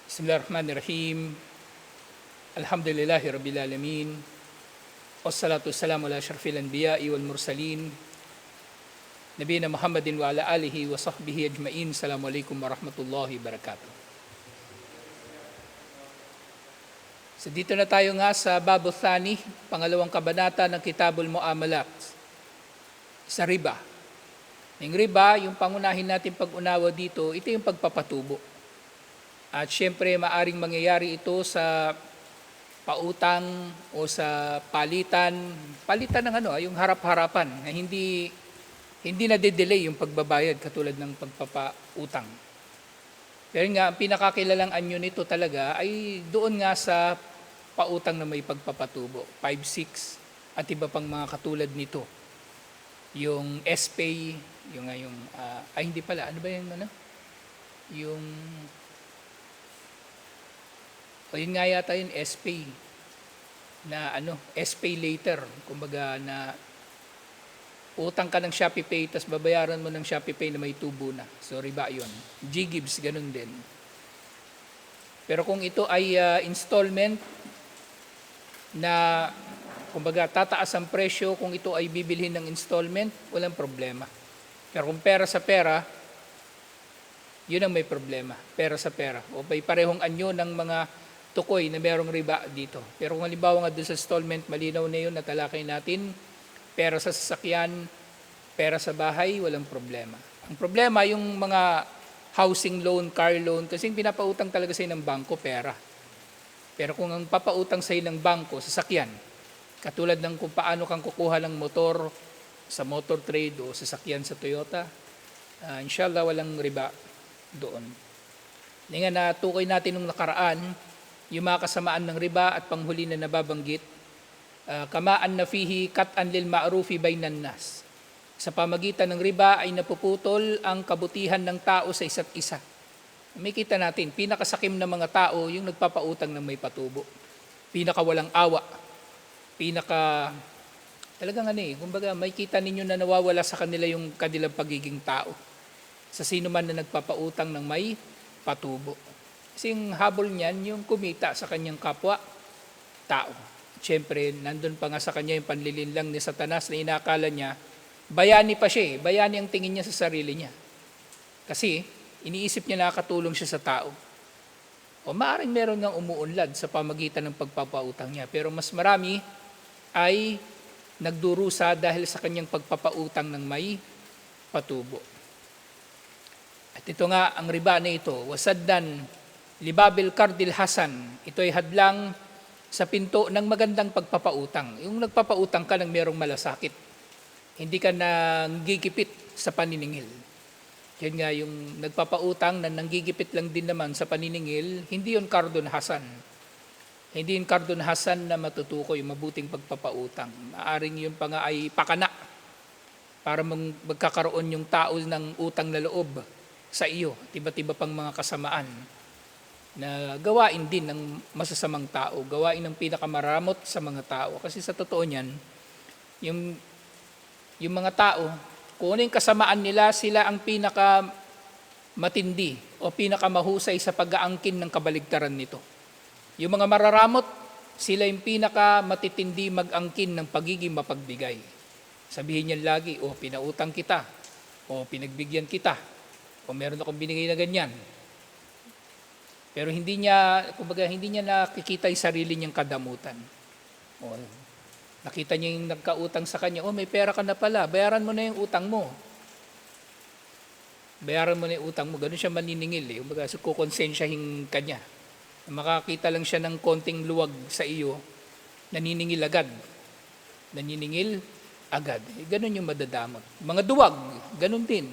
Bismillahirrahmanirrahim. Alhamdulillahi Rabbil Alamin. Wassalatu wassalamu ala asyrafil anbiya'i wal mursalin. Nabiyina Muhammadin wa ala alihi wa sahbihi ajma'in. Assalamualaikum warahmatullahi wabarakatuh. So dito na tayo nga sa Babu Thani, pangalawang kabanata ng Kitabul Muamalat, sa riba. Yung riba, yung pangunahin natin pag-unawa dito, ito yung pagpapatubo. At syempre, maaring mangyayari ito sa pautang o sa palitan ng yung harap-harapan na hindi na-delay yung pagbabayad katulad ng pagpapautang. Pero nga, ang pinakakilalang anyo nito talaga ay doon nga sa pautang na may pagpapatubo, 5-6 at iba pang mga katulad nito. Yung SPay, hindi pala, ano ba yung yun nga yata yung SPay na SPay later, kumbaga na utang ka ng ShopeePay tapos babayaran mo ng ShopeePay na may tubo na. So riba yun. G-Gibbs, ganun din. Pero kung ito ay installment na kumbaga tataas ang presyo, kung ito ay bibilhin ng installment, walang problema. Pero kung pera sa pera, yun ang may problema. Pera sa pera. O may parehong anyo ng mga tukoy na merong riba dito. Pero kung halimbawa nga doon sa installment, malinaw na yun, natalakay natin, pera sa sasakyan, pera sa bahay, walang problema. Ang problema, yung mga housing loan, car loan, kasi yung pinapautang talaga sa'yo ng bangko, pera. Pero kung ang papautang sa'yo ng bangko, sasakyan, katulad ng kung paano kang kukuha ng motor sa motor trade o sasakyan sa Toyota, inshallah walang riba doon. Hindi nga natukoy natin nung nakaraan, yung mga kasamaan ng riba at panghuli na nababanggit, kamaan na fihi kat'an lil ma'rufi bainan nas. Sa pamagitan ng riba ay napuputol ang kabutihan ng tao sa isa't isa. May kita natin, pinakasakim na mga tao yung nagpapautang ng may patubo. Pinakawalang awa. Kumbaga may kita ninyo na nawawala sa kanila yung kanilang pagiging tao. Sa sino man na nagpapautang ng may patubo. Kasi yung habol niyan, yung kumita sa kanyang kapwa, tao. Siyempre, nandun pa nga sa kanya yung panlilinlang ni Satanas na inakala niya, bayani pa siya bayani ang tingin niya sa sarili niya. Kasi, iniisip niya nakatulong siya sa tao. O maaaring meron ng umuunlad sa pamagitan ng pagpapautang niya. Pero mas marami ay nagdurusa dahil sa kanyang pagpapautang ng may patubo. At ito nga, ang riba na ito, wasaddan libabil kardil hasan, ito ay hadlang sa pinto ng magandang pagpapautang. Yung nagpapautang ka ng merong malasakit, hindi ka nanggigipit sa paniningil. Yan nga yung nagpapautang na nanggigipit lang din naman sa paniningil, hindi yun kardon hasan. Hindi yun kardon hasan na matutukoy, mabuting pagpapautang. Maaring yun pa nga ay pakana para magkakaroon yung tao ng utang na loob sa iyo, iba't iba pang mga kasamaan na gawain din ng masasamang tao, gawain ng pinakamaramot sa mga tao. Kasi sa totoo niyan, yung mga tao, kung ano yung kasamaan nila, sila ang pinakamatindi o pinakamahusay sa pag-aangkin ng kabaligtaran nito. Yung mga mararamot, sila yung pinakamatitindi mag-angkin ng pagiging mapagbigay. Sabihin niyan lagi, pinautang kita, o pinagbigyan kita, o meron akong binigay na ganyan. Pero hindi niya nakikita yung sarili niyang kadamutan. Nakita niya yung nagkautang sa kanya, may pera ka na pala, bayaran mo na yung utang mo. Bayaran mo na yung utang mo, ganun siya maniningil. So, kukonsensyahin ka niya. Makakita lang siya ng konting luwag sa iyo, naniningil agad. Ganun yung madadamot. Mga duwag, ganun din.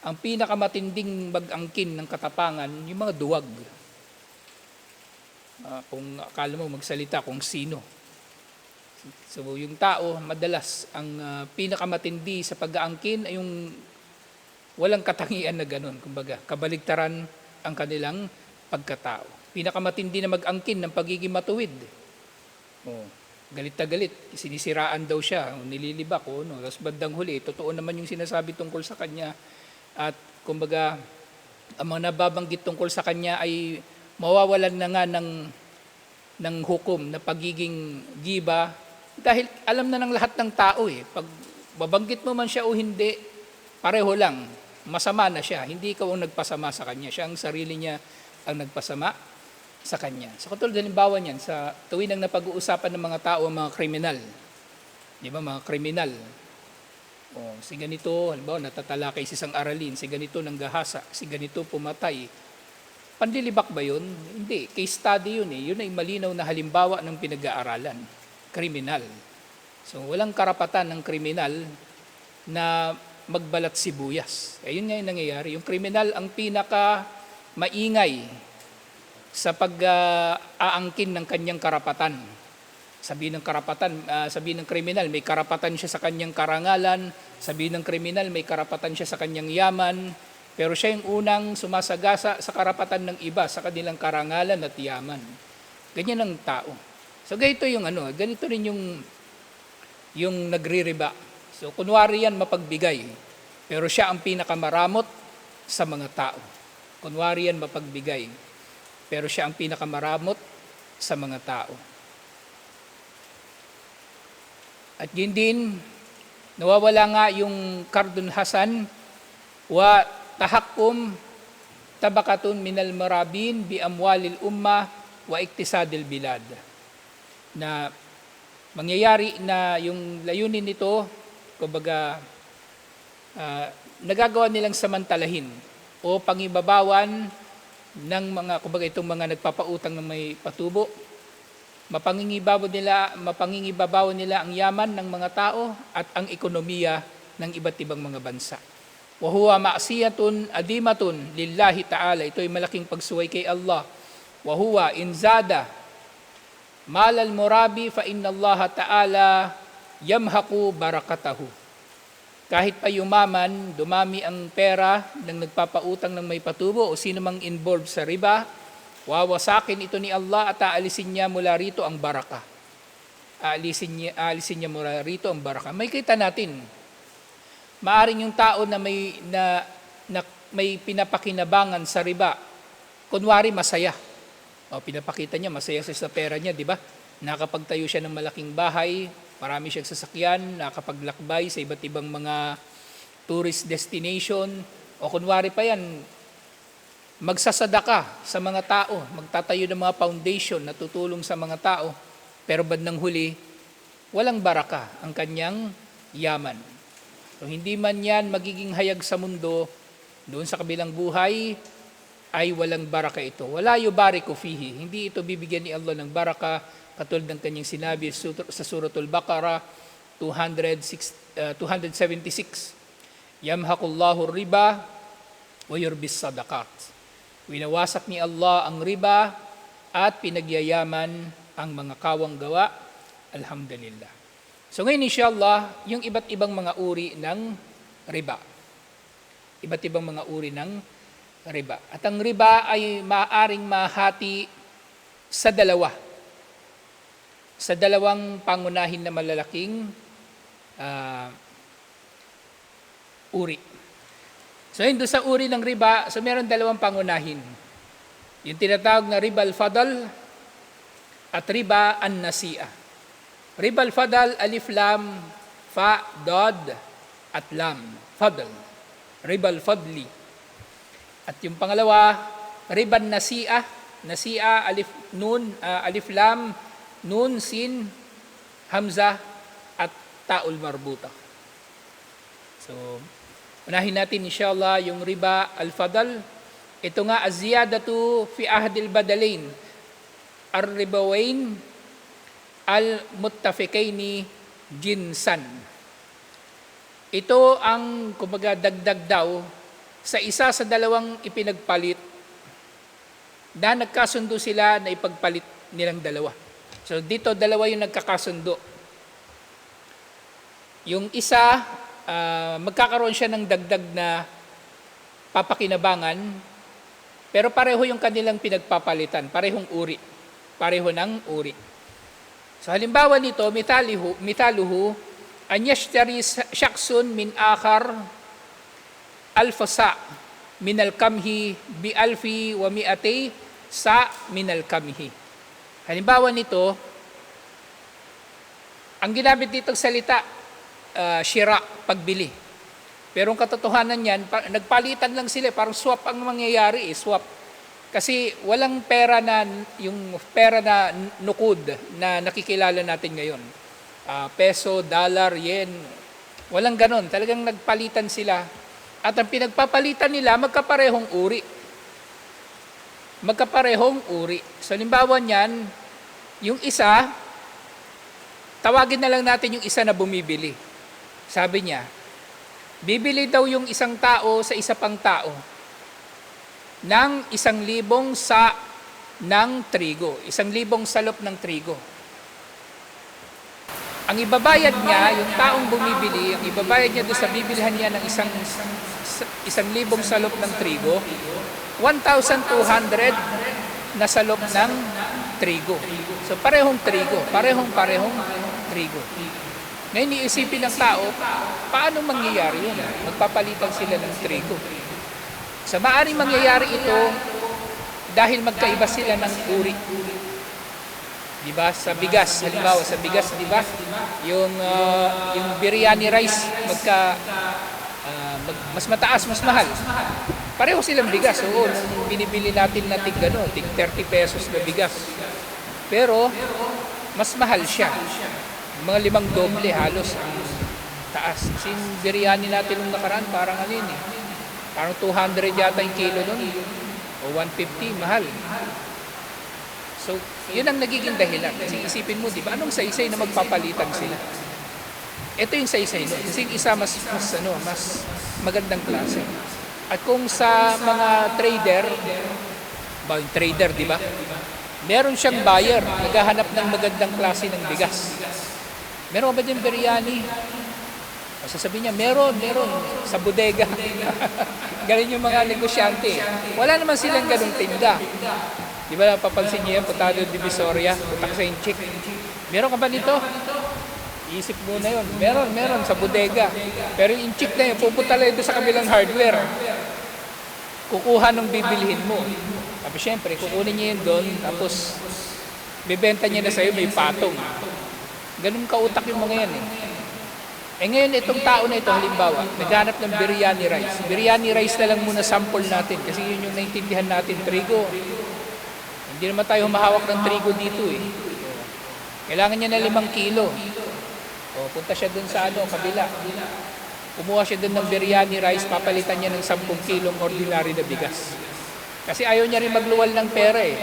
Ang pinakamatinding mag-angkin ng katapangan, yung mga duwag. Kung akala mo magsalita kung sino. So yung tao, madalas, ang pinakamatindi sa pag-aangkin ay yung walang katangian na ganun. Kumbaga, kabaligtaran ang kanilang pagkatao. Pinakamatindi na mag-angkin ng pagiging matuwid. Galit na galit, sinisiraan daw siya, nililibak. Tapos bandang huli, totoo naman yung sinasabi tungkol sa kanya. At kumbaga, ang mga nababanggit tungkol sa kanya ay mawawalan na nga ng hukom na pagiging giba dahil alam na ng lahat ng tao eh. Pag babanggit mo man siya o hindi, pareho lang, masama na siya. Hindi ikaw ang nagpasama sa kanya. Siya ang sarili niya ang nagpasama sa kanya. So katulad halimbawa niyan, sa tuwing ang napag-uusapan ng mga tao ang mga kriminal. Di ba, mga kriminal. O, si ganito, halimbawa, natatalakay si isang aralin, si ganito nanggahasa, si ganito pumatay. Panlilibak ba yun? Hindi. Case study yun eh. Yun ay malinaw na halimbawa ng pinag-aaralan. Kriminal. So, walang karapatan ng kriminal na magbalat sibuyas. Ayun nga yung nangyayari. Yung kriminal ang pinaka maingay sa pag-aangkin ng kanyang karapatan. Sabihin ng kriminal, may karapatan siya sa kanyang karangalan. Sabihin ng kriminal, may karapatan siya sa kanyang yaman. Pero siya yung unang sumasagasa sa karapatan ng iba, sa kanilang karangalan at yaman. Ganyan ang tao. So ganito ganito rin yung nagre-riba. So kunwari yan mapagbigay, pero siya ang pinakamaramot sa mga tao. Kunwari yan mapagbigay, pero siya ang pinakamaramot sa mga tao. At yun din, nawawala nga yung kardun hasan wa tahakkum tabakatun minal marabin bi amwalil umma wa iktisadil bilad. Na mangyayari na yung layunin nito, kumbaga, nagagawa nilang samantalahin o pangibabawan ng mga, kumbaga itong mga nagpapautang ng may patubo, mapangingibabaw nila ang yaman ng mga tao at ang ekonomiya ng iba't ibang mga bansa. Wa huwa ma'siyatun adimatun lillahi ta'ala. Ito ay malaking pagsuway kay Allah. Wa huwa inzada malal murabi fa inna Allah ta'ala yamhaqu barakatahu. Kahit pa yumaman, dumami ang pera ng nagpapautang ng may patubo o sino mang involved sa riba, wawasakin ito ni Allah at aalisin niya mula rito ang baraka. Aalisin niya mula rito ang baraka. May kita natin, maaring yung tao na may pinapakinabangan sa riba, kunwari masaya. O, pinapakita niya, masaya siya sa pera niya, di ba? Nakapagtayo siya ng malaking bahay, marami siyang sasakyan, nakapaglakbay sa iba't ibang mga tourist destination. O kunwari pa yan, magsasadaka sa mga tao, magtatayo ng mga foundation na tutulong sa mga tao, pero bandang huli, walang baraka ang kanyang yaman. So, hindi man yan magiging hayag sa mundo, doon sa kabilang buhay, ay walang baraka ito. Wala yubariku fihi. Hindi ito bibigyan ni Allah ng baraka, katulad ng kanyang sinabi sa Suratul Baqarah 276. Yamhaqullahu riba wa yurbis sadaqat. Winawasak ni Allah ang riba at pinagyayaman ang mga kawang gawa. Alhamdulillah. So ngayon inshallah, yung iba't ibang mga uri ng riba. Iba't ibang mga uri ng riba. At ang riba ay maaaring mahati sa dalawa. Sa dalawang pangunahin na malalaking uri. So yun, doon sa uri ng riba, so meron dalawang pangunahin. Yung tinatawag na riba al-fadl at riba an-nasi'a. Riba al-fadl, alif, lam, fa, dod, at lam. Fadl. Riba al-fadli. At yung pangalawa, riba an-nasi'a. Nasi'a, alif, nun, alif, lam, nun, sin, hamza, at ta'ul marbuta. So, unahin natin inshallah yung riba al-fadl. Ito nga, az-ziyadatu fi ahdil badalain. Ar-ribawain al-muttafiqaini jinsan. Ito ang, kumbaga, dagdag daw sa isa sa dalawang ipinagpalit na nagkasundo sila na ipagpalit nilang dalawa. So dito dalawa yung nagkakasundo. Yung isa, magkakaroon siya ng dagdag na papakinabangan, pero pareho yung kanilang pinagpapalitan, parehong uri, pareho ng uri. So halimbawa nito, mitaluhu, an yashtari shaksun min akhar alfasa min al-kamhi bi alfi wa mi'atay sa minalkamihi. Halimbawa nito, ang ginamit ditong salita, shira, pagbili. Pero ang katotohanan niyan, nagpalitan lang sila, parang swap ang mangyayari, swap. Kasi walang pera na, yung pera na nukud na nakikilala natin ngayon. Peso, dollar, yen, walang ganon. Talagang nagpalitan sila. At ang pinagpapalitan nila, magkaparehong uri. Magkaparehong uri. So, halimbawa niyan, yung isa, tawagin na lang natin yung isa na bumibili. Sabi niya, bibili daw yung isang tao sa isa pang tao ng 1,000 sa ng trigo. 1,000 salop ng trigo. Ang ibabayad niya, yung taong bumibili, ang ibabayad niya doon sa bibilhan niya ng 1,000 salop ng trigo, 1,200 na salop ng trigo. So parehong trigo, parehong trigo. Ngayon iisipin ng tao, paano mangyayari yun? Magpapalitan sila ng trigo. Sa maaaring mangyayari ito dahil magkaiba sila ng uri. Diba? Sa bigas, halimbawa sa bigas, diba? Yung biryani rice, mas mataas, mas mahal. Pareho silang bigas. Oo, nung binibili natin na tig 30 pesos na bigas. Pero, mas mahal siya. Mga 5 doble halos ang taas. Kasi yung biryani natin nung nakaraan, parang ano yun eh. Parang 200 yata yung kilo nun. O 150, mahal. So, yun ang nagiging dahilan. Kasi isipin mo, di ba, anong saysay na magpapalitan sila? Ito yung saysay nun. Kasi isa mas magandang klase. At kung sa mga trader, yung trader, di ba? Meron siyang buyer, naghahanap ng magandang klase ng bigas. Meron ba din biryani? Sasabihin niya, meron, sa bodega. Galing yung mga negosyante. Wala naman silang ganung tinda. Di ba napapansin niyo yan, Putado Divisoria, putak sa inchik. Meron ka ba nito? Iisip mo na yun. Meron, sa bodega. Pero yung inchik na yun, pupunta lang doon sa kabilang hardware. Kukuha nung bibilhin mo. Tapos syempre, kukunin niya yun doon, tapos bibenta niya na sa'yo, may patong. Ganun kautak yung mga yan eh. Eh ngayon, itong tao na ito, halimbawa, naghanap ng biryani rice. Biryani rice na lang muna sample natin kasi yun yung naintindihan natin, trigo. Hindi naman tayo humahawak ng trigo dito eh. Kailangan niya na 5 kilo. O, punta siya dun sa kabila. Kumuha siya dun ng biryani rice, papalitan niya ng 10 kilong ordinary na bigas. Kasi ayaw niya rin magluwal ng pera eh.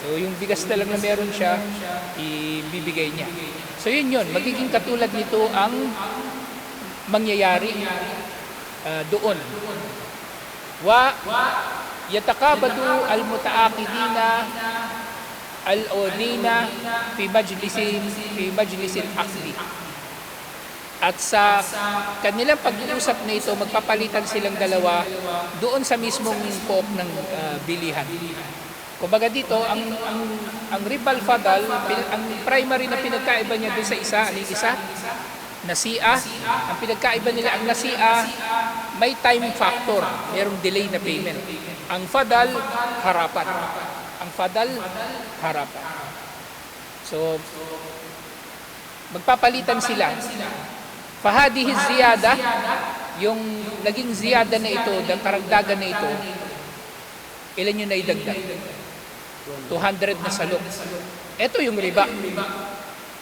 So yung bigas na lang na meron siya, ibibigay niya. So yun, magiging katulad nito ang mangyayari doon. Yatakabadu al-mutaakidina al-odina fi majlisin akli. At sa kanilang pag-uusap na ito, magpapalitan silang dalawa doon sa mismong pook ng bilihan. Kumbaga dito, ang ribal fadal, ang primary na pinagkaiba niya doon sa isa, nasi'a. Ang pinagkaiba nila, ang nasi'a, may time factor, mayroong delay na payment. Ang fadal, harapan. So, magpapalitan sila. Fahadihi ziyada, yung naging ziyada na ito, karagdagan na ito, ilan yung naidagdag? 200 na salok. Ito yung riba.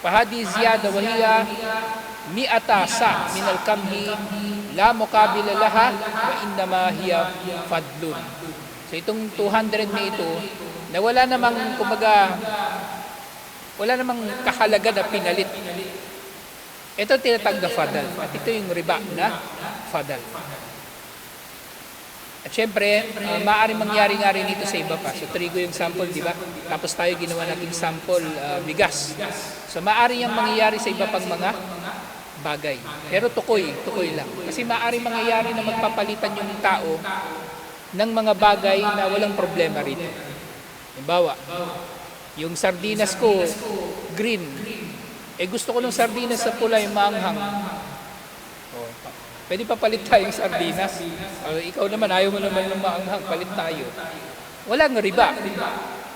Fahadihi ziyada wahiya mi'ata sa minal kamhi la mukabila laha wa innama hiya fadlun. So itong 200 na ito, na wala namang kahalaga na pinalit. Ito tinatawag na fadal. At ito yung riba na fadal. At syempre, maaaring mangyari nga rin ito sa iba pa. So trigo yung sample, di ba? Tapos tayo ginawa natin sample bigas. So maaari yung mangyayari sa iba pang mga bagay. Pero tukoy lang. Kasi maaaring mangyayari na magpapalitan yung tao ng mga bagay na walang problema rito. Halimbawa, yung sardinas ko, green. Gusto ko ng sardinas sa pula yung maanghang. Pwede pa palit tayong sardinas. Ikaw naman, ayaw mo naman ng maanghang, palit tayo. Walang riba.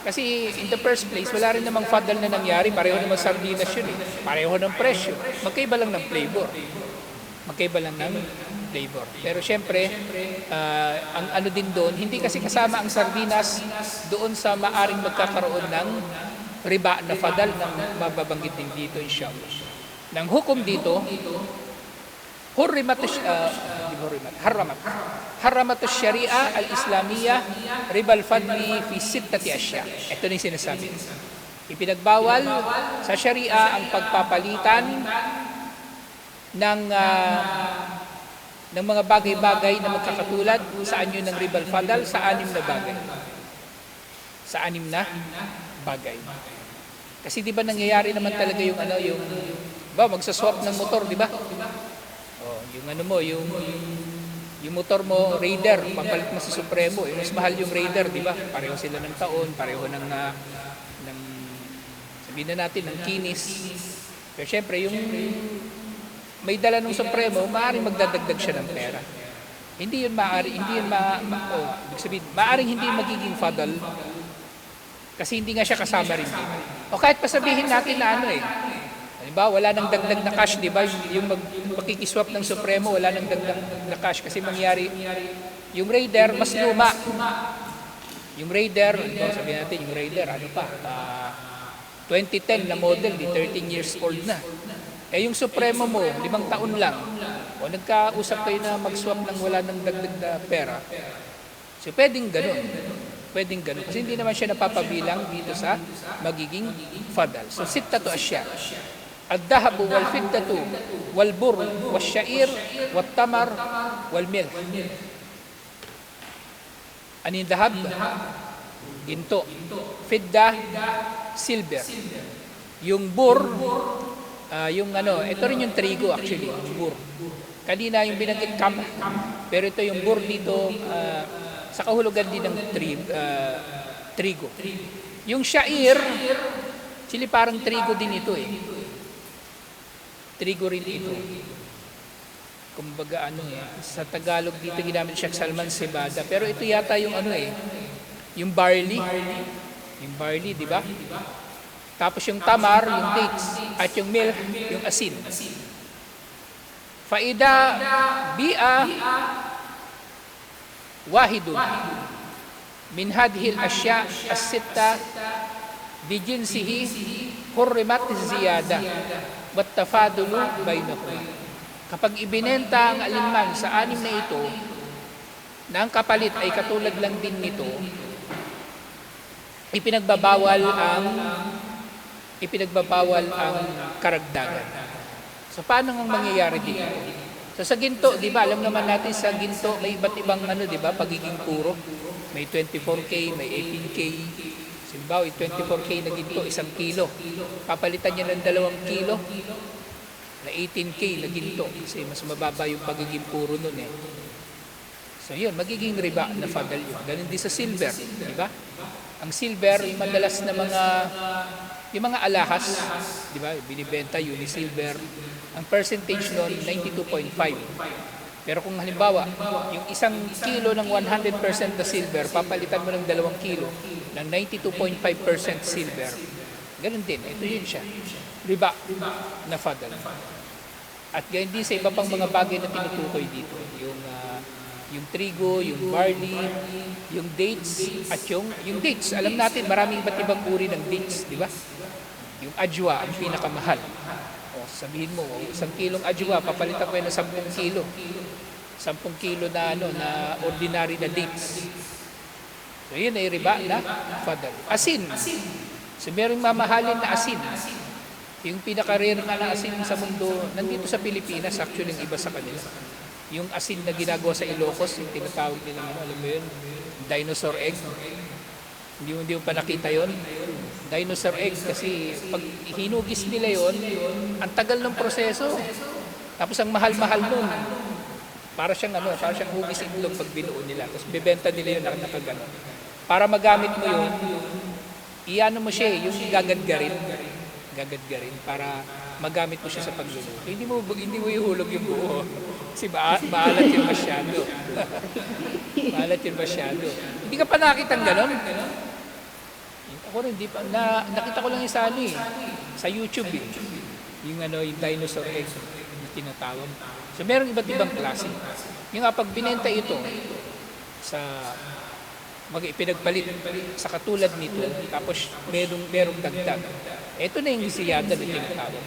Kasi in the first place, wala rin namang fadal na nangyari. Pareho naman sardinas yun eh. Pareho ng presyo. Magkaiba lang ng flavor. Magkaiba lang ng flavor. Pero syempre, ang ano din doon, hindi kasi kasama ang sardinas doon sa maaring magkakaroon ng riba na fadal ng mababanggit din dito inshallah. Nang hukom dito, haramat syariah al-islamiyah ribal fadli fi sittati asya. Ito na yung sinasabi. Ipinagbawal sa syariah ang pagpapalitan ng mga bagay-bagay na magkakatulad. Saan yun ng ribal fadal? Sa 6 na bagay. Sa 6 na bagay. Kasi di ba nangyayari naman talaga yung magsaswap ng motor, di ba? Yung motor mo, Raider, papalit mo sa Supremo, mas mahal yung Raider, di ba? Pareho sila ng taon, pareho ng sabihin na natin, ng kinis. Pero syempre, yung may dala ng Supremo, maaaring magdadagdag siya ng pera. Hindi yun maaaring hindi magiging fadal kasi hindi nga siya kasama rin dito. O kahit pasabihin natin na halimbawa, wala nang dagdag na cash, di ba? Yung makikiswap ng Supremo, wala nang dagdag na cash kasi mangyari, yung Raider, mas luma. Yung Raider, sabihin natin, yung Raider, 2010 na model, 13 years old na. Yung Supremo mo, 5 taon lang. O nagkausap kayo na mag-swap ng wala nang dagdag na pera. So, pwedeng ganun. Kasi hindi naman siya napapabilang dito sa magiging fadal. So, 6 asya. الذهب والفضة والبر والشعير والتمر والملح. Ano yung dahab? Ginto. Fidda, silver. Yung bur, ito rin yung trigo actually, yung bur. Kanina yung binanggit kam, pero ito yung bur dito, sa kahulugan din ng trigo. Yung sha'ir, actually parang trigo din ito eh. Trigo rin ito. Kumbaga sa Tagalog dito ginamit siya Salman Cebada. Pero ito yata yung yung barley. Yung barley, di ba? Tapos yung tamar, yung dates. At yung milk, yung asin. Faida bi'a wahidun min hadhil asya as-sitta bijinsihi hurrimat ziyada wat tafadulu bainahuma. Kapag ibinenta ang alinman sa 6 na ito, na ang kapalit ay katulad lang din nito, ipinagbabawal ang karagdagan. So paano ang mangyayari dito? So sa ginto, di ba, alam naman natin sa ginto may iba't ibang di ba, pagiging puro. May 24K, may 18K. Simbaw, 24K na ginto, 1 kilo. Papalitan niya ng 2 kilo na 18K na ginto. Kasi mas mababa yung pagiging puro nun eh. So yun, magiging riba na fadal yun. Ganun din sa silver, di ba? Ang silver, yung madalas na yung mga alahas, di ba? Binibenta, Unisilver. Ang percentage nun, 92.5. Pero kung halimbawa, yung 1 kilo ng 100% na silver, papalitan mo ng 2 kilo ng 92.5% silver. Ganun din, ito yun siya. Riba na fadal. At ganyan din sa iba pang mga bagay na tinutukoy dito. Yung trigo, yung barley, yung dates, at yung dates. Alam natin, maraming iba't ibang uri ng dates, di ba? Yung ajwa, ang pinakamahal. O, sabihin mo, 1 kilong ajwa, papalitan ko yun ng 10 kilo. 10 kilo na ordinary na dates. So yun ay riba na fadal. Asin. So merong mamahalin na asin. Yung pinaka-rare na asin sa mundo, nandito sa Pilipinas, actually yung iba sa kanila. Yung asin na ginagawa sa Ilocos, yung tinatawag nila, alam mo yun, dinosaur egg. Hindi mo pa nakita yun. Dinosaur egg kasi pag hinugis nila yun, ang tagal ng proseso. Tapos ang mahal-mahal nun. Para siyang hugis itlog pag binuo nila. Tapos bebenta nila yun nakagano. Para magamit mo yun, iano mo siya, yung gagadgarin para magamit mo siya sa pagluluto. Hindi mo ihulog yung buo. Kasi maalat yun masyado. Maalat yun masyado. Hindi ka pa nakitang ganon? Ako rin, di pa, nakita ko lang yung sa ano eh, sa YouTube eh. Yung ano, yung dinosaur egg na tinatawag. So meron iba't ibang klase. Yung nga pag binenta ito sa pinagpalit sa katulad nito, tapos merong dagdag. Ito na yung siyada na tinatawag.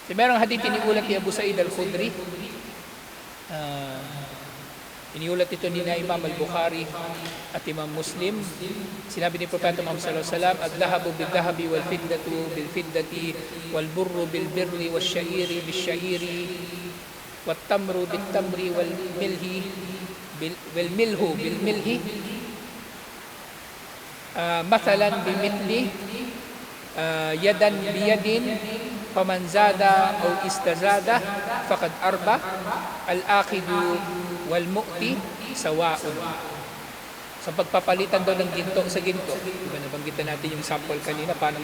So merong hadith iniulat ni Abu Sa'id al-Khudri. Iniulat ito ni Imam al-Bukhari at Imam Muslim. Sinabi ni Propeta Muhammad sallallahu alaihi wasallam, "Ad-dhahabu bil-dhahabi wal-fiddatu bil-fiddati wal-burru bil-birri wash-sha'iri bish-sha'iri wat-tamru bit-tamri wal-milhi wal-milhu bil-milhi mathalan bimithli yadan biyadin faman zada aw istazada faqad arba al-aqidu wal mu'ti sawaun." Sa pagpapalitan daw ng ginto sa ginto, diba nabanggitan natin yung sample kanina, paano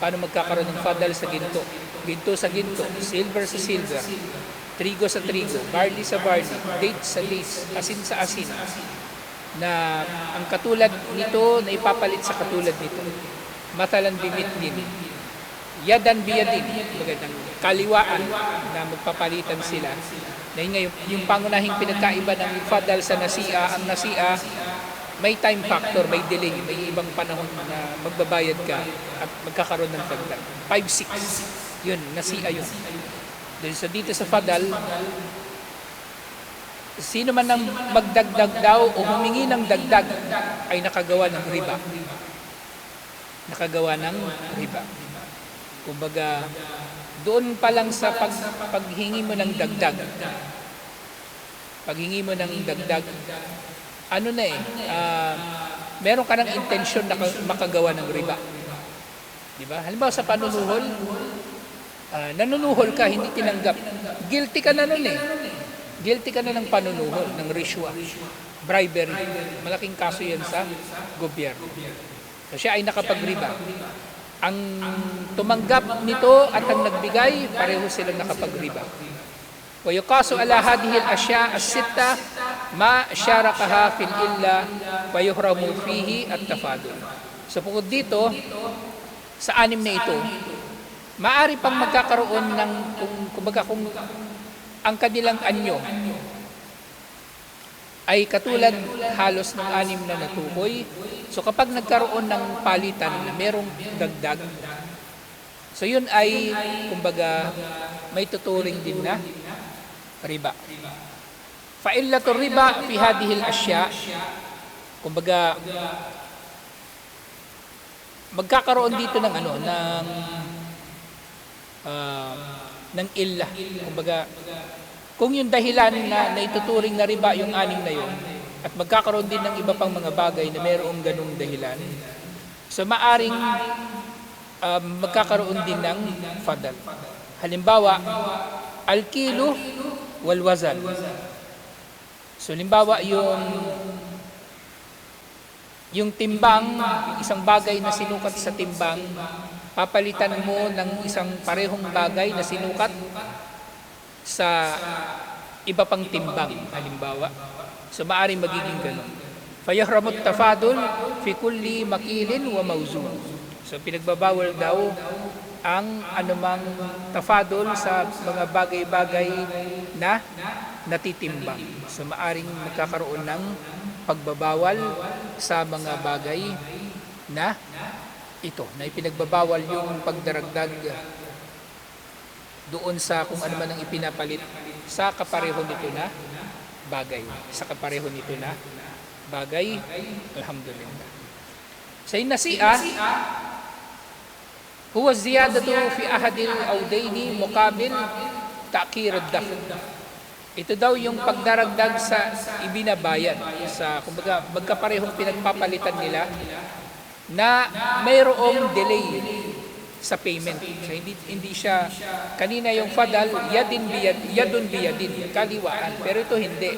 magkakaroon ng fadal sa ginto. Ginto sa ginto, silver sa silver, trigo sa trigo, barley sa barley, dates sa dates, asin sa asin, na ang katulad nito na ipapalit sa katulad nito. Matalan bimitlin, yadan biyadin, magandang kaliwaan na magpapalitan sila. Na yung pangunahing pinagkaiba ng fadal sa nasi'a, ang nasi'a may time factor, may delay, may ibang panahon na magbabayad ka at magkakaroon ng dagdag. 5-6, yun, nasi'a yun. Dahil sa dito sa fadal, sino man ang magdagdag daw o humingi ng dagdag ay nakagawa ng riba. Nakagawa ng riba. Kumbaga, doon pa lang sa paghingi mo ng dagdag, ano na meron ka ng intensyon na makagawa ng riba. Diba? Halimbawa sa panunuhol, nanunuhol ka, hindi tinanggap. Guilty ka na nun eh. Guilty ka na ng panunuhol, ng rishwa, bribery. Malaking kaso yan sa gobyerno. So siya ay nakapagriba. Ang tumanggap nito at ang nagbigay, pareho silang nakapagriba. Wa yuqasu ala hadhihi al-ashya' as-sitta ma syarakaha fil illa wa yuhramu fihi at-tafadul. So bukod dito, sa anim na ito, maari pang magkakaroon ng kung ang kanilang anyo ay katulad halos ng anim na natukoy. So kapag nagkaroon ng palitan na merong dagdag, so yun ay kumbaga may tuturing din na riba. Fa'illatur riba fi hadhihi al-ashya, kumbaga magkakaroon dito ng ng illa. Kumbaga kung yung dahilan na naituturing na riba yung anim na yun, at magkakaroon din ng iba pang mga bagay na mayroong ganung dahilan, so maaring magkakaroon din ng fadal. Halimbawa, al-kilo wal wazan. So halimbawa yung timbang, isang bagay na sinukat sa timbang, papalitan mo ng isang parehong bagay na sinukat sa iba pang timbang, halimbawa. So maaring magiging ganun. Fayahramut tafadul fi kulli makilin wa mawzun. So pinagbabawal daw ang anumang tafadul sa mga bagay-bagay na natitimbang. So maaring magkakaroon ng pagbabawal sa mga bagay na ito, na ipinagbabawal yung pagdaragdag doon sa kung ano man ang ipinapalit sa kapareho nito na bagay. Sa kapareho nito na bagay. Alhamdulillah. Sa nasi'a, huwa ziyadatu fi ahadil awdaini muqabil ta'khir ad-dafn. Ito daw yung pagdaragdag sa ibinabayad, sa kumbaga magkaparehong pinagpapalitan nila na mayroong delay sa payment. So hindi siya, kanina yung fadal, yadun biyadin, kaliwaan. Pero ito hindi.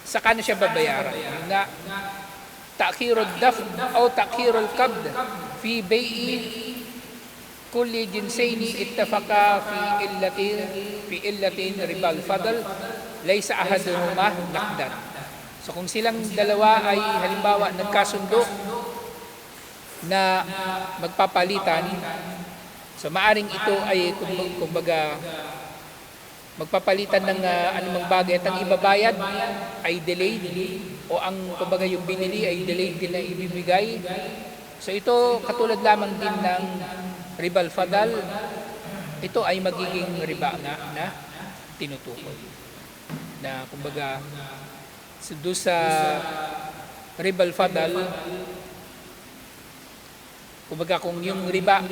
Saka na siya babayaran. Yung nga, ta'khirud dafn o ta'khirul qabd fi bai'i kulli jinsaini ittafaqa fi illatin ribal fadl laysa ahaduhuma naqdan. So kung silang dalawa ay halimbawa nagkasundo na magpapalitan. So maaring ito ay kumbaga magpapalitan ng anumang bagay at ang ibabayad ay delayed o ang kumbaga yung binili ay delayed din na ibibigay. So ito katulad lamang din ng riba al-fadl. Ito ay magiging riba na tinutukoy. Na kumbaga doon sa riba al-fadl, kumbaga kung yung riba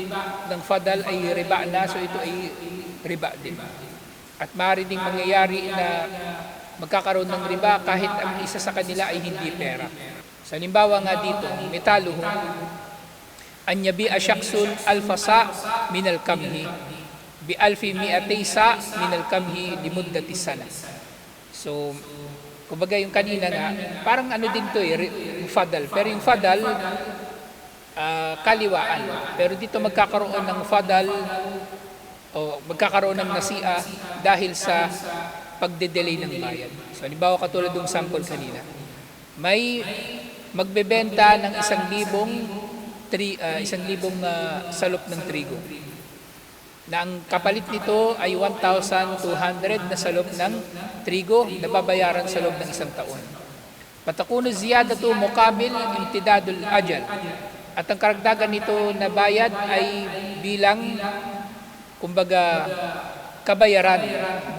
ng fadl ay riba na, so ito ay riba din. At maaari ding mangyayari na magkakaroon ng riba kahit ang isa sa kanila ay hindi pera. Sa halimbawa nga dito, metaluhu an yabi'a shakhsun alfasa min al-kamhi bi alfi mi'atay sa min al-kamhi limuddati sana. So, kumbaga yung kanina nga, parang ano din to fadl. Pero yung fadl, kaliwaan. Pero dito magkakaroon ng fadl o magkakaroon ng nasi'a dahil sa pagde-delay ng bayad. So, halimbawa katulad ng sample kanina. May magbebenta ng 1,000 salop ng trigo. Na ang kapalit nito ay 1,200 na salop ng trigo na babayaran sa loob ng 1 taon. Patakunu ziyadatu muqabil imtidadul ajal. At ang karagdagan nito na bayad ay bilang kumbaga kabayaran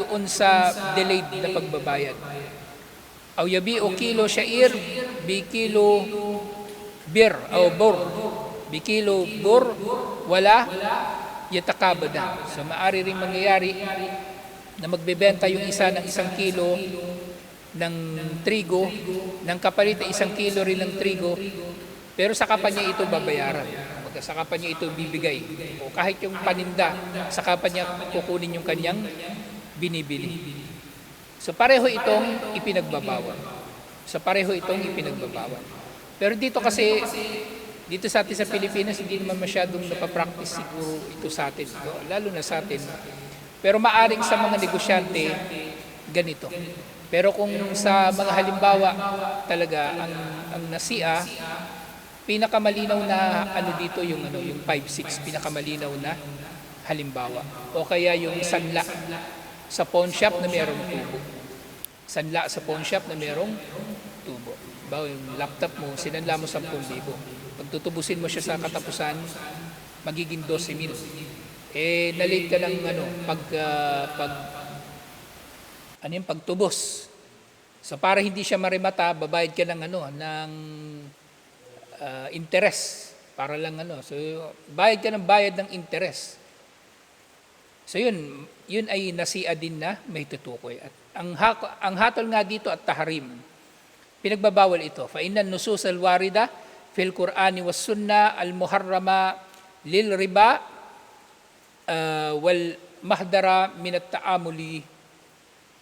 doon sa delayed na pagbabayad. Aw yabi'u kilo sha'ir bi kilo bir o bur. Bi kilo bur wala yatakabada. So maaari ring mangyayari na magbebenta yung isa ng 1 kilo ng trigo, ng kapalit ay 1 kilo rin ng trigo, pero saka pa niya ito babayaran. Saka pa niya ito bibigay. O kahit yung paninda, saka pa niya kukunin yung kanyang binibili. So pareho itong ipinagbabawal. Pero dito kasi, dito sa atin sa Pilipinas, hindi naman masyadong napapractice siguro ito sa atin. Lalo na sa atin. Pero maaring sa mga negosyante, ganito. Pero kung sa mga halimbawa talaga, ang nasi'a, pinakamalinaw na ano dito yung 5-6, pinakamalinaw na halimbawa. O kaya yung sanla sa pawn shop na mayroong tubo. Sanla sa pawn shop na mayroong tubo. Bawa yung laptop mo, sinanla mo 10,000. Pag tutubusin mo siya sa katapusan, magiging 12,000. Nalate ka ng pagtubos. So para hindi siya marimata, babayad ka ng interest para lang so bayad ka ng bayad ng interest. So yun ay nasi'a din na may tutukoy. At ang hatol nga dito at tahrim, pinagbabawal ito. Fa inna nusus al-warida fil Qur'ani was sunnah al-muharrama lil riba wal mahdara min at-ta'amuli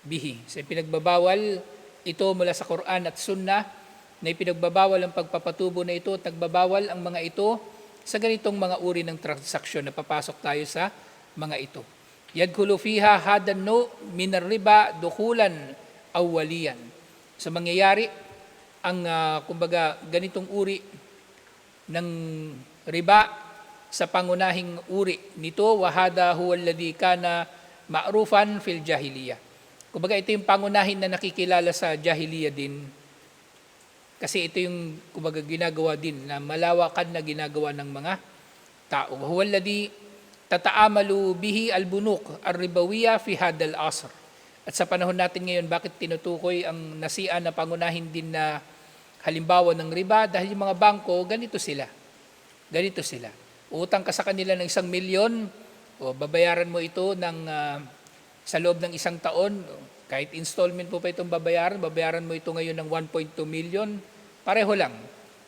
bihi. So pinagbabawal ito mula sa Quran at sunnah na ipinagbabawal ang pagpapatubo na ito at nagbabawal ang mga ito sa ganitong mga uri ng transaksyon na papasok tayo sa mga ito. Yadkhulu fiha hadan no min ar-riba dukhulan awwaliyan. So mangyayari ang kumbaga ganitong uri ng riba sa pangunahing uri nito, wahada huwa alladhi kana ma'rufan fil jahiliya. Kumbaga ito yung pangunahin na nakikilala sa jahiliya din. Kasi ito yung kumbaga ginagawa din na malawakan na ginagawa ng mga tao. Huwa alladhi tataamalu bihi al-bunuk ar-ribawiyya fi hadal asr. At sa panahon natin ngayon, bakit tinutukoy ang nasi'a na pangunahin din na halimbawa ng riba? Dahil yung mga bangko, ganito sila. Utang ka sa kanila ng 1 milyon, o babayaran mo ito sa loob ng 1 taon, kahit installment po pa itong babayaran mo ito ngayon ng 1.2 million, pareho lang,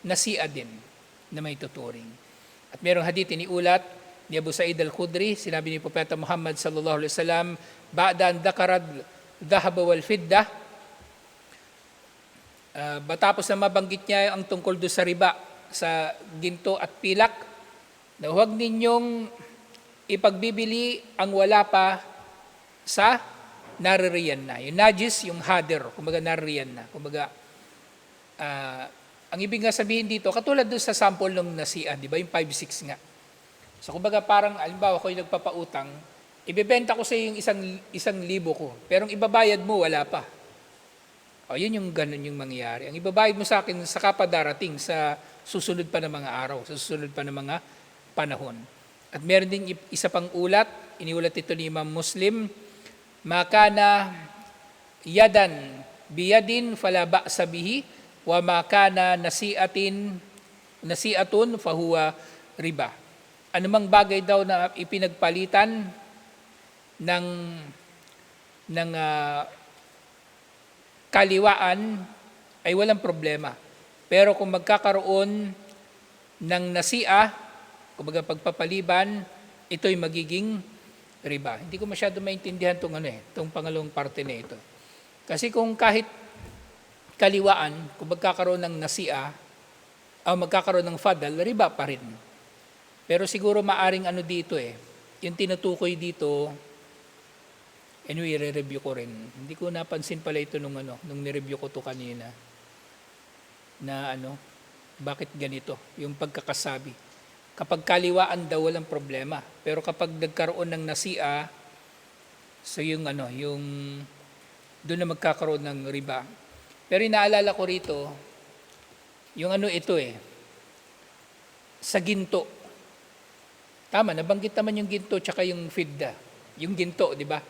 nasi'a din na may tuturing. At mayroong hadith ni ulat ni Abu Sa'id al-Khudri, sinabi ni Propeta Muhammad sallallahu alaihi wasallam, ba'da an dhakarad dhahaba wal fidda, batapos na mabanggit niya ang tungkol do sa riba, sa ginto at pilak, na huwag ninyong ipagbibili ang wala pa sa naririyan na. Yung najis, yung hadir, kumbaga naririyan na. Kumbaga, ang ibig nga sabihin dito, katulad doon sa sample ng nasian, di ba? Yung 5-6 nga. So kumbaga parang, alimbawa ako yung nagpapautang, ibebenta ko sa yung isang libo ko, pero ang ibabayad mo, wala pa. O yun yung ganun yung mangyayari. Ang ibabayad mo sa akin, saka pa darating sa susunod pa ng mga araw, sa susunod pa ng mga panahon. At meron din isa pang ulat, iniulat ito ni Imam Muslim, makana yadan biyadin fala ba'sa bihi wa makana nasiatun fahuwa riba. Anumang bagay daw na ipinagpalitan ng kaliwaan ay walang problema. Pero kung magkakaroon ng nasia, kumbaga pagpapaliban, ito'y magiging riba. Hindi ko masyado maintindihan itong pangalawang parte na ito. Kasi kung kahit kaliwaan, kung magkakaroon ng nasia, o magkakaroon ng fadal, riba pa rin. Pero siguro maaring dito yung tinutukoy dito, anyway, i-review ko rin. Hindi ko napansin pala ito nung nireview ko to kanina. Na bakit ganito? Yung pagkakasabi. Kapag kaliwaan daw walang problema. Pero kapag nagkaroon ng nasia, so yung doon na magkakaroon ng riba. Pero inaalala ko rito, yung ito sa ginto. Tama, nabanggit naman yung ginto tsaka yung fidda. Yung ginto, di ba?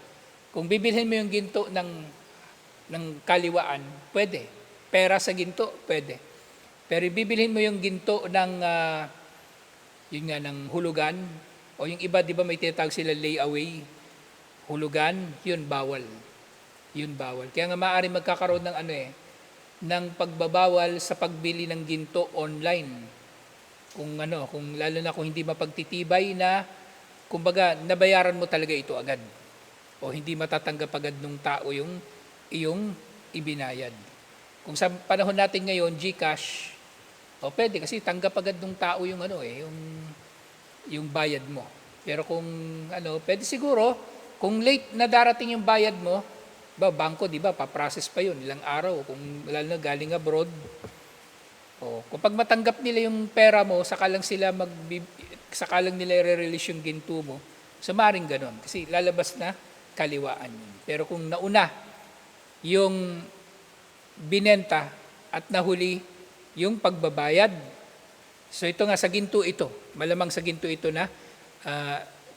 Kung bibilhin mo yung ginto ng kaliwaan, pwede. Pera sa ginto, pwede. Pero bibilhin mo yung ginto ng hulugan, o yung iba, di ba may tinatawag sila layaway, hulugan, yun bawal. Yun bawal. Kaya nga maaari magkakaroon ng ng pagbabawal sa pagbili ng ginto online. Kung lalo na kung hindi mapagtitibay na, kumbaga, nabayaran mo talaga ito agad. O hindi matatanggap agad ng tao yung iyong ibinayad. Kung sa panahon natin ngayon, GCash, pwede kasi tanggap agad ng tao yung yung bayad mo. Pero kung pwede siguro, kung late na darating yung bayad mo, bangko, di ba, pa-process pa yun, ilang araw, kung lalo na galing abroad. Kapag matanggap nila yung pera mo, saka lang nila i-release yung ginto mo, so maaaring ganon, kasi lalabas na kaliwaan yun. Pero kung nauna yung binenta at nahuli yung pagbabayad, so ito nga sa ginto ito, malamang sa ginto ito na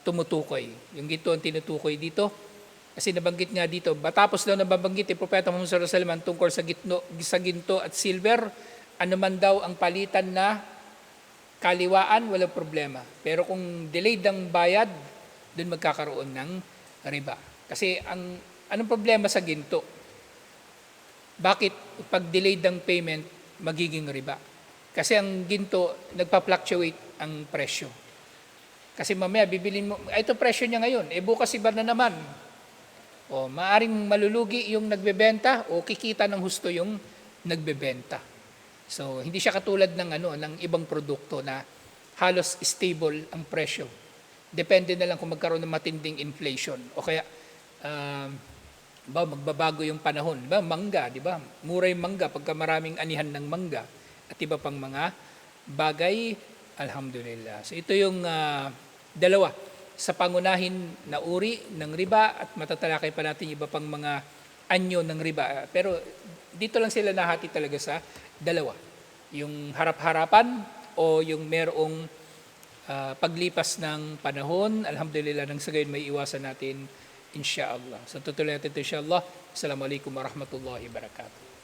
tumutukoy. Yung ginto ang tinutukoy dito, kasi nabanggit nga dito, matapos daw nababanggit Propeta Muhammad sallallahu alaihi wasallam tungkol sa ginto at silver, man daw ang palitan na kaliwaan, walang problema. Pero kung delayed ang bayad, doon magkakaroon ng riba. Kasi anong problema sa ginto? Bakit pag delayed ang payment, magiging riba? Kasi ang ginto, nagpa-fluctuate ang presyo. Kasi mamaya, bibilin mo, ito presyo niya ngayon, bukas iba na naman. Maaring malulugi yung nagbebenta o kikita ng husto yung nagbebenta. So, hindi siya katulad ng ibang produkto na halos stable ang presyo. Depende na lang kung magkaroon ng matinding inflation. O kaya, magbabago yung panahon. Mangga, di ba? Mura yung mangga pagka maraming anihan ng mangga. At iba pang mga bagay, alhamdulillah. So, ito yung dalawa sa pangunahin na uri ng riba at matatalakay pa natin iba pang mga anyo ng riba. Pero dito lang sila nahati talaga sa dalawa. Yung harap-harapan o yung merong paglipas ng panahon. Alhamdulillah, nang sa gayon may iwasan natin, insyaAllah. So tutuloy natin ito, insyaAllah. Assalamualaikum warahmatullahi wabarakatuh.